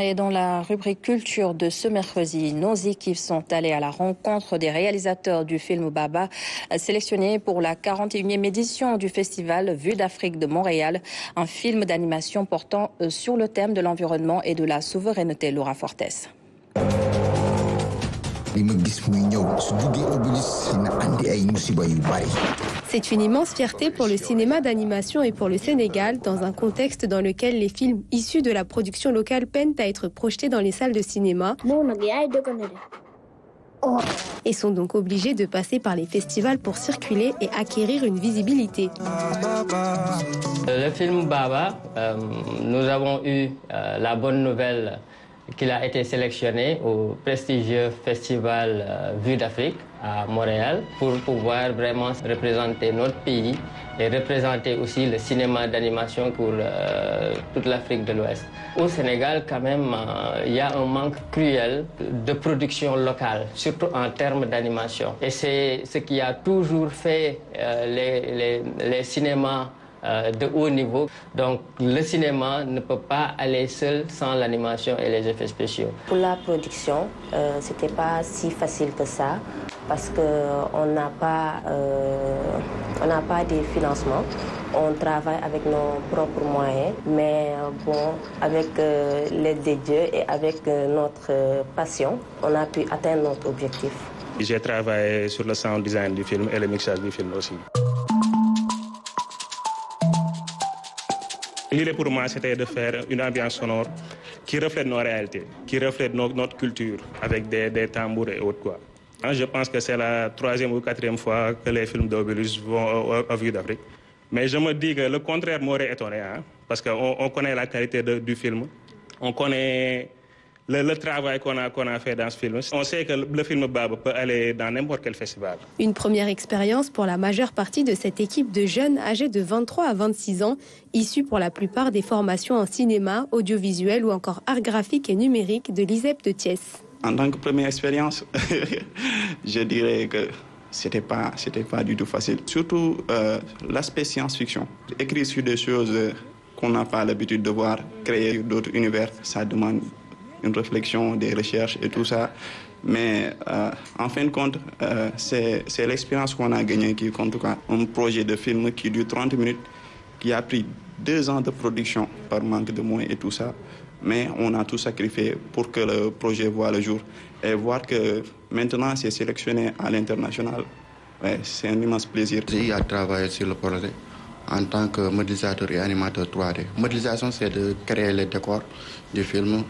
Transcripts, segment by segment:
Et dans la rubrique culture de ce mercredi, nos équipes sont allées à la rencontre des réalisateurs du film Baba, sélectionné pour la 41e édition du festival Vue d'Afrique de Montréal, un film d'animation portant sur le thème de l'environnement et de la souveraineté. Laura Fortes. C'est une immense fierté pour le cinéma d'animation et pour le Sénégal, dans un contexte dans lequel les films issus de la production locale peinent à être projetés dans les salles de cinéma et sont donc obligés de passer par les festivals pour circuler et acquérir une visibilité. Le film Baba, nous avons eu la bonne nouvelle qu'il a été sélectionné au prestigieux festival Vue d'Afrique à Montréal pour pouvoir vraiment représenter notre pays et représenter aussi le cinéma d'animation pour toute l'Afrique de l'Ouest. Au Sénégal, quand même, il y a un manque cruel de production locale, surtout en termes d'animation. Et c'est ce qui a toujours fait les cinémas de haut niveau. Donc le cinéma ne peut pas aller seul sans l'animation et les effets spéciaux. Pour la production, c'était pas si facile que ça parce qu'on n'a pas de financement. On travaille avec nos propres moyens, mais bon, avec l'aide de Dieu et avec notre passion, on a pu atteindre notre objectif. J'ai travaillé sur le sound design du film et le mixage du film aussi. L'idée pour moi, c'était de faire une ambiance sonore qui reflète nos réalités, qui reflète notre culture, avec des tambours et autres, quoi. Je pense que c'est la 3e ou 4e fois que les films d'Obélus vont à Vue d'Afrique. Mais je me dis que le contraire m'aurait étonné, parce qu'on connaît la qualité du film, on connaît le travail qu'on a fait dans ce film. On sait que le film Baba peut aller dans n'importe quel festival. Une première expérience pour la majeure partie de cette équipe de jeunes âgés de 23 à 26 ans, issus pour la plupart des formations en cinéma, audiovisuel ou encore art graphique et numérique de l'ISEP de Thiès. En tant que première expérience, je dirais que c'était pas du tout facile. Surtout l'aspect science-fiction. Écrire sur des choses qu'on n'a pas l'habitude de voir, créer d'autres univers, ça demande une réflexion, des recherches et tout ça. Mais en fin de compte, c'est l'expérience qu'on a gagnée qui compte. Un projet de film qui dure 30 minutes, qui a pris 2 ans de production par manque de moyens et tout ça. Mais on a tout sacrifié pour que le projet voit le jour. Et voir que maintenant c'est sélectionné à l'international, ouais, c'est un immense plaisir. J'ai travaillé sur le projet en tant que modélisateur et animateur 3D. Modélisation, c'est de créer les décors du film.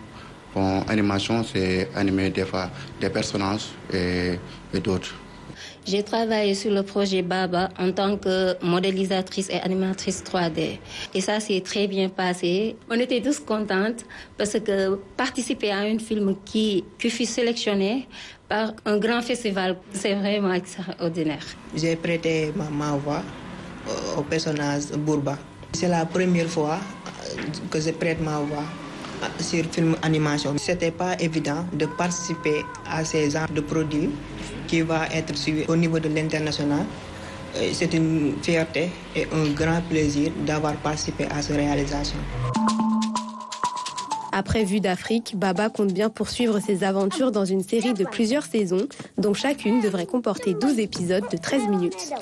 Bon, animation, c'est animer des fois des personnages et d'autres. J'ai travaillé sur le projet Baba en tant que modélisatrice et animatrice 3D. Et ça s'est très bien passé. On était tous contentes parce que participer à un film qui fut sélectionné par un grand festival, c'est vraiment extraordinaire. J'ai prêté ma voix au personnage Bourba. C'est la première fois que je prête ma voix sur film animation. C'était pas évident de participer à ces genres de produits qui va être suivi au niveau de l'international. C'est une fierté et un grand plaisir d'avoir participé à cette réalisation. Après Vue d'Afrique, Baba compte bien poursuivre ses aventures dans une série de plusieurs saisons, dont chacune devrait comporter 12 épisodes de 13 minutes.